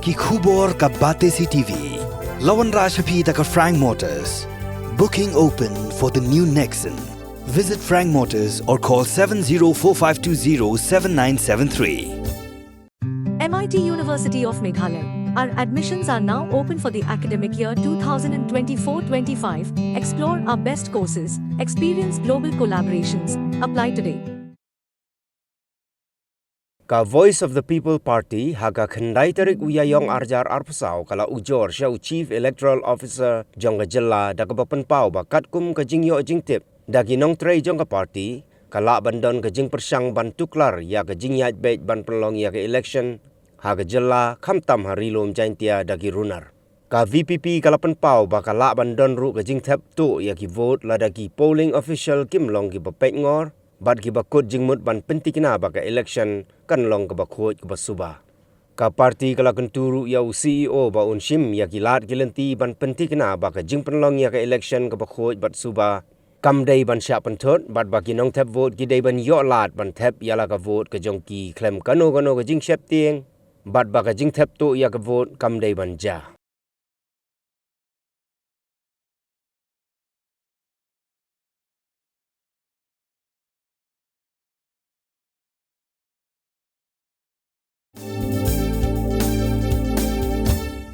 ki khubor ka bate si TV. Lawan Rashapi taka Frank Motors. Booking open for the new Nexon. Visit Frank Motors or call 7045207973. MIT University of Meghalaya. Our admissions are now open for the academic year 2024-25. Explore our best courses, experience global collaborations. Apply today. Ka Voice of the People Party haga khendai tarik uyayong arjar arpsau kala Ujor siya Chief Electoral Officer jong jela daga bapenpau bakat kum ka jingyo jingtip dagi nong trei jong ka party kala bandon ka jing persang ban tuklar ya ka jingyat bait ban pelong ya ka election haga jela khamtam harilom jaintia dagi Runar. Ka VPP kala penpau bakala bandon ru ka jingtep tu ya ki vote la dagi polling official kim long ki bapet ngor bad ki bakut jingmut ban pentikna baka election kan long ka bakhoj ka basuba. Ka parti kala kenturu ya CEO ba unshim ya kilat gilenti ban pentikna baka jingpenlong ya ka election ka bakhoj bat suba. Kam day ban sya pentot bad baki nong tap vote ki day ban yo lat ban tap yala ka vote ka jongki klem kano ka jing shep tieng bad baka jing tap tu ya ka vote kam day ban ja.